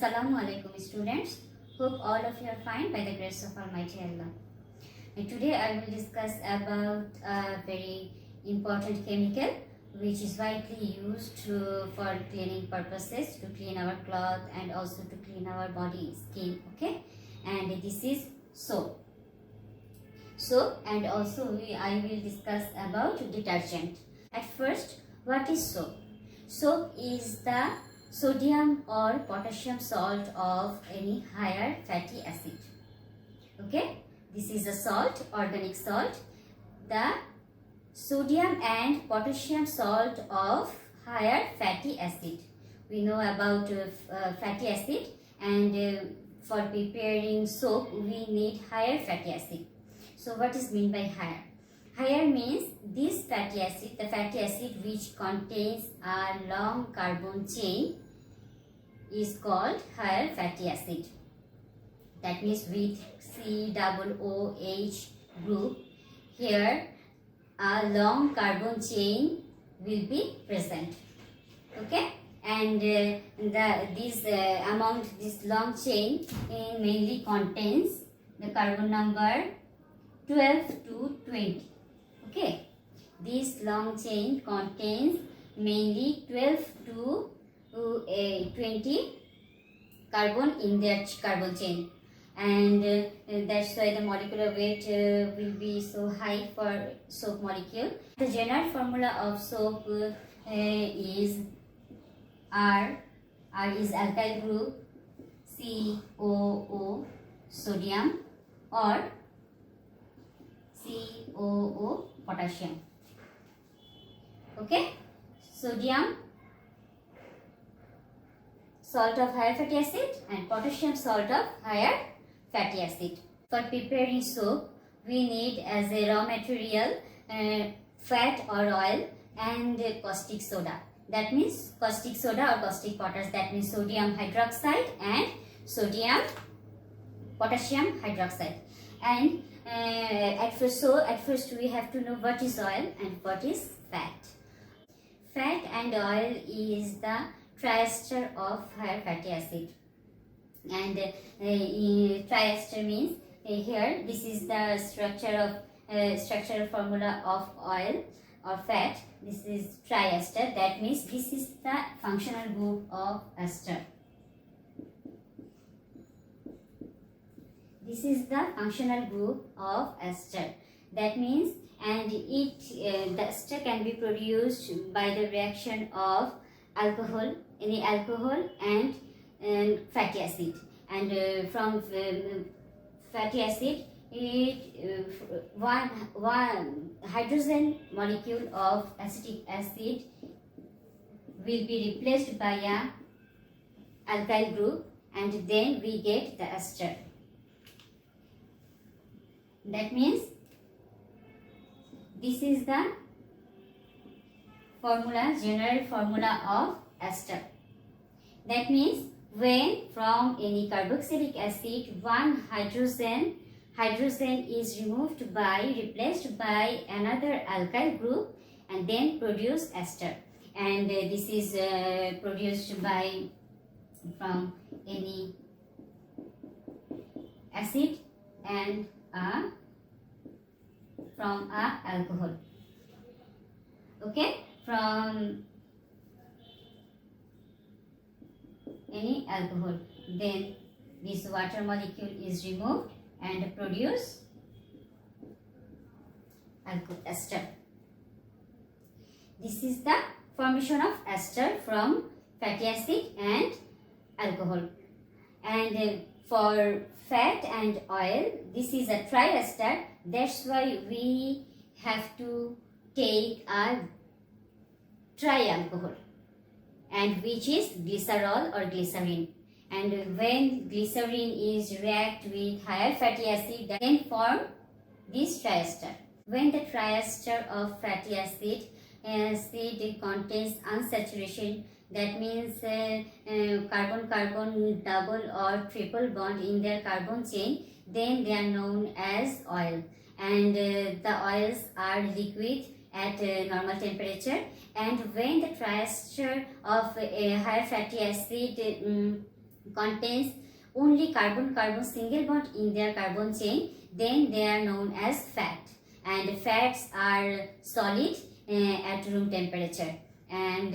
Assalamu alaikum students. Hope all of you are fine by the grace of Almighty Allah. And today I will discuss about a very important chemical which is widely used for cleaning purposes, to clean our cloth and also to clean our body, skin, okay? And this is soap. Soap, and also I will discuss about detergent. At first, what is soap? Soap is the sodium or potassium salt of any higher fatty acid. Okay, this is a salt, organic salt. The sodium and potassium salt of higher fatty acid. We know about fatty acid, and for preparing soap we need higher fatty acid. So what is mean by higher? Higher means this fatty acid, the fatty acid which contains a long carbon chain, is called higher fatty acid. That means with COOH group, here a long carbon chain will be present. Okay, and among this long chain mainly contains the carbon number 12 to 20. Okay, this long chain contains mainly 12 to 20 carbon in their carbon chain, and that's why the molecular weight will be so high for soap molecule. The general formula of soap is R. R is alkyl group, COO sodium, or COO potassium. Okay, sodium salt of higher fatty acid and potassium salt of higher fatty acid. For preparing soap, we need as a raw material fat or oil and caustic soda. That means caustic soda or caustic potash. That means sodium hydroxide and sodium potassium hydroxide. And at first we have to know what is oil and what is fat. Fat and oil is the triester of higher fatty acid, and triester means here this is the structural formula of oil or fat. This is triester. That means this is the functional group of ester. This is the functional group of ester. That means, and the ester can be produced by the reaction of alcohol, any alcohol and fatty acid. And from fatty acid, one hydrogen molecule of acetic acid will be replaced by a alkyl group, and then we get the ester. That means this is the formula, general formula of ester. That means when from any carboxylic acid one hydrogen is removed replaced by another alkyl group, and then produce ester. And this is produced from any acid and from alcohol. Okay, from any alcohol, then this water molecule is removed and produce ester. This is the formation of ester from fatty acid and alcohol. And for fat and oil, this is a triester. That's why we have to take a trialcohol, and which is glycerol or glycerin. And when glycerin is react with higher fatty acid, then form this triester. When the triester of fatty acid contains unsaturation, that means carbon-carbon double or triple bond in their carbon chain, then they are known as oil. And the oils are liquid at normal temperature, and when the triester of a higher fatty acid contains only carbon-carbon single bond in their carbon chain, then they are known as fat. And fats are solid at room temperature, and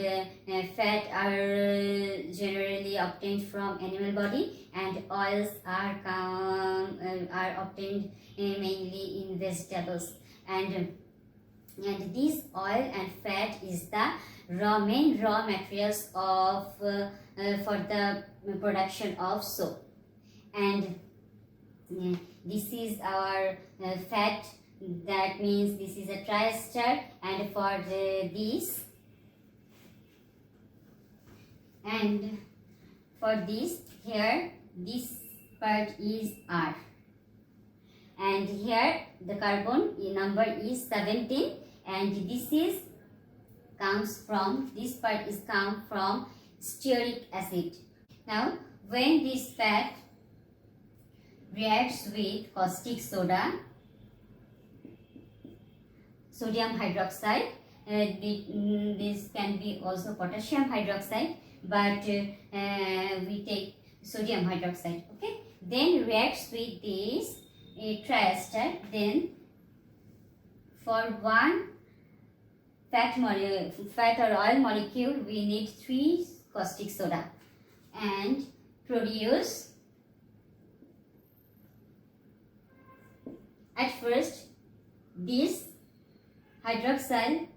fat are generally obtained from animal body, and oils are obtained mainly in vegetables. And this oil and fat is the main raw materials of for the production of soap. And this is our fat, that means this is a triester, and for this, and for this here, this part is R, and here the carbon number is 17, and this is this part is come from stearic acid. Now when this fat reacts with caustic soda, sodium hydroxide, this can be also potassium hydroxide, but we take sodium hydroxide, okay. Then reacts with this triester, then for one fat or oil molecule we need 3 caustic soda, and produce, at first this hydroxyl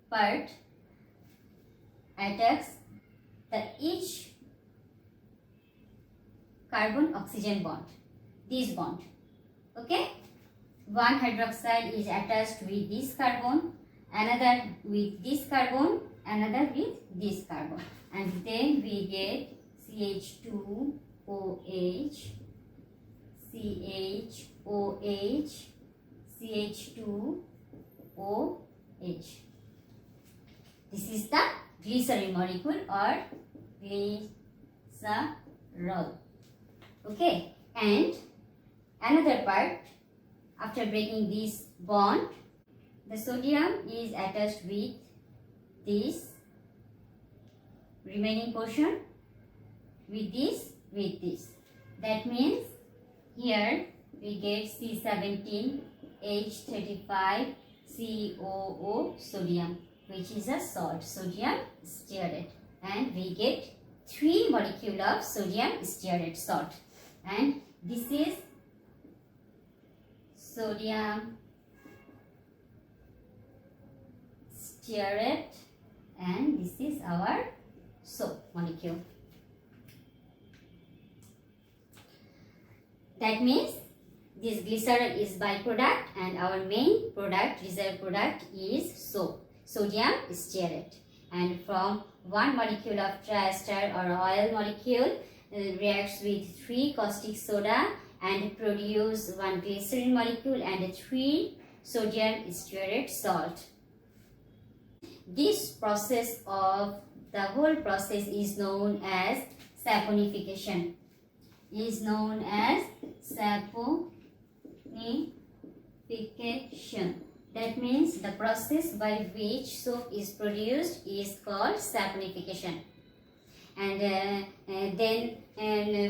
part attacks each carbon oxygen bond, this bond, okay. One hydroxide is attached with this carbon, another with this carbon, another with this carbon, and then we get CH2OH, CHOH, CH2OH. This is the glycerin molecule or glycerol, okay. And another part, after breaking this bond, the sodium is attached with this remaining portion, with this, with this. That means here we get C17H35COO sodium, which is a salt, sodium stearate, and we get 3 molecule of sodium stearate salt, and this is sodium stearate, and this is our soap molecule. That means this glycerol is byproduct, and our main product, reserve product, is soap, sodium stearate. And from one molecule of triester or oil molecule reacts with 3 caustic soda and produce 1 glycerin molecule and 3 sodium stearate salt. This process of the whole process is known as saponification. That means the process by which soap is produced is called saponification. And then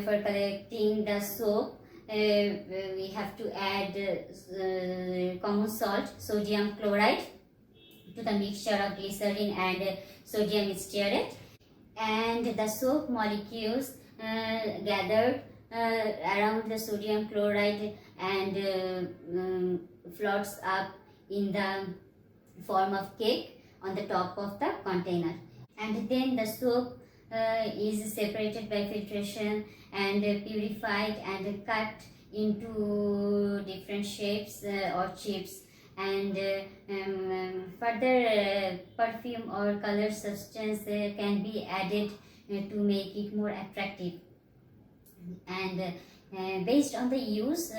for collecting the soap, we have to add common salt, sodium chloride, to the mixture of glycerin and sodium stearate, and the soap molecules gathered around the sodium chloride and floats up in the form of cake on the top of the container. And then the soap is separated by filtration and purified and cut into different shapes or chips, and further perfume or color substance can be added to make it more attractive. And based on the use,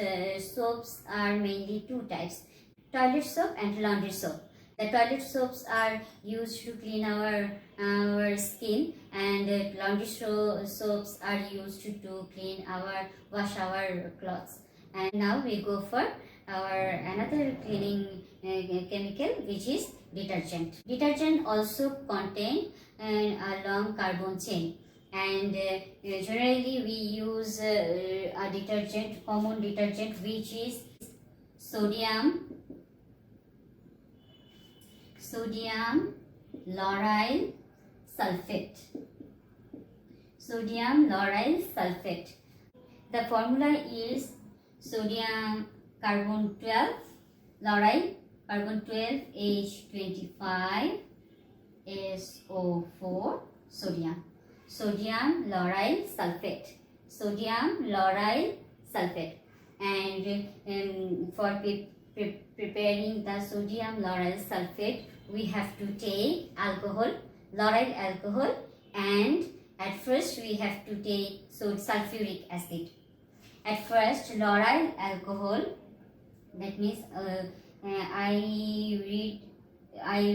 soaps are mainly 2 types: toilet soap and laundry soap. The toilet soaps are used to clean our skin, and laundry soaps are used to wash our clothes. And now we go for our another cleaning chemical, which is detergent. Detergent also contain a long carbon chain, and generally we use a detergent, common detergent, which is sodium lauryl sulfate. Sodium lauryl sulfate. The formula is sodium carbon 12 lauryl carbon 12 H25 SO4 sodium. Sodium lauryl sulfate. Sodium lauryl sulfate. And for preparing the sodium lauryl sulfate, we have to take alcohol, lauryl alcohol, and at first we have to take sulfuric acid. At first, lauryl alcohol, that means I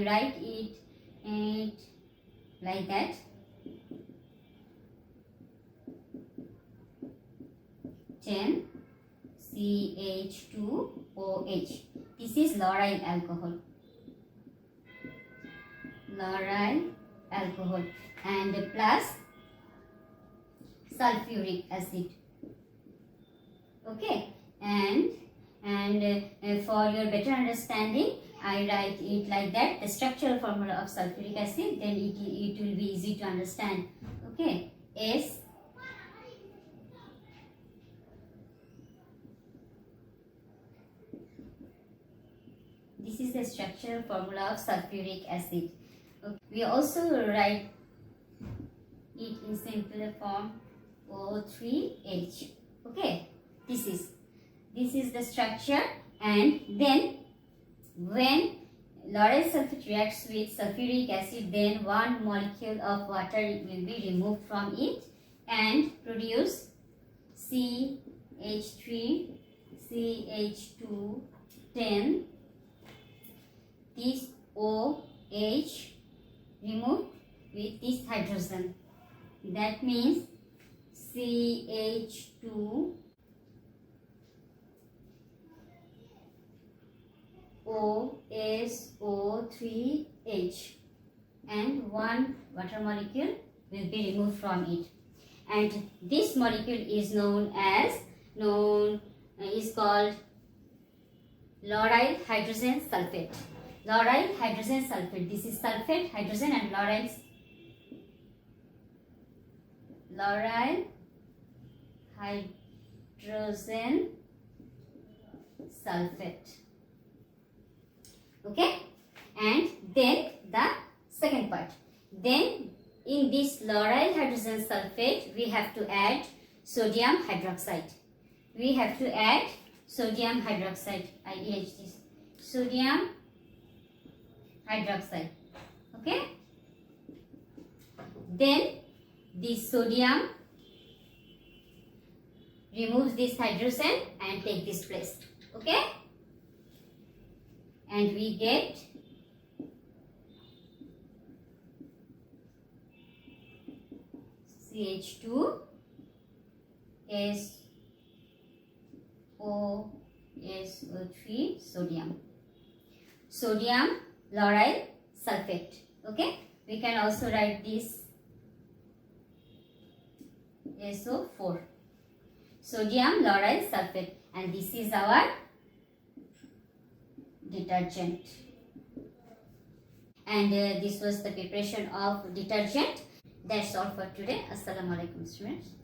write it like that. 10 CH2OH. This is lauryl alcohol. Lauryl alcohol and plus sulfuric acid. Okay, and for your better understanding, I write it like that. The structural formula of sulfuric acid, then it will be easy to understand. Okay, S this is the structural formula of sulfuric acid. Okay. We also write it in simpler form O3H. Okay, this is the structure, and then when lauryl sulfate reacts with sulfuric acid, then one molecule of water will be removed from it and produce CH3 CH2 10. This OH removed with this hydrogen. That means CH2 OSO3H, and one water molecule will be removed from it, and this molecule is called lauryl hydrogen sulfate. Lauryl hydrogen sulfate. This is sulfate, hydrogen, and lauryl hydrogen sulfate. Okay, and then the second part. Then in this lauryl hydrogen sulfate, we have to add sodium hydroxide. We have to add sodium hydroxide. IDH this. Sodium hydroxide. Okay. Then this sodium removes this hydrogen and take this place. Okay. And we get CH2 SO3 sodium. Sodium lauryl sulfate. Okay. We can also write this SO4. Sodium lauryl sulfate, and this is our detergent. And this was the preparation of detergent. That's all for today. Assalamu alaikum students.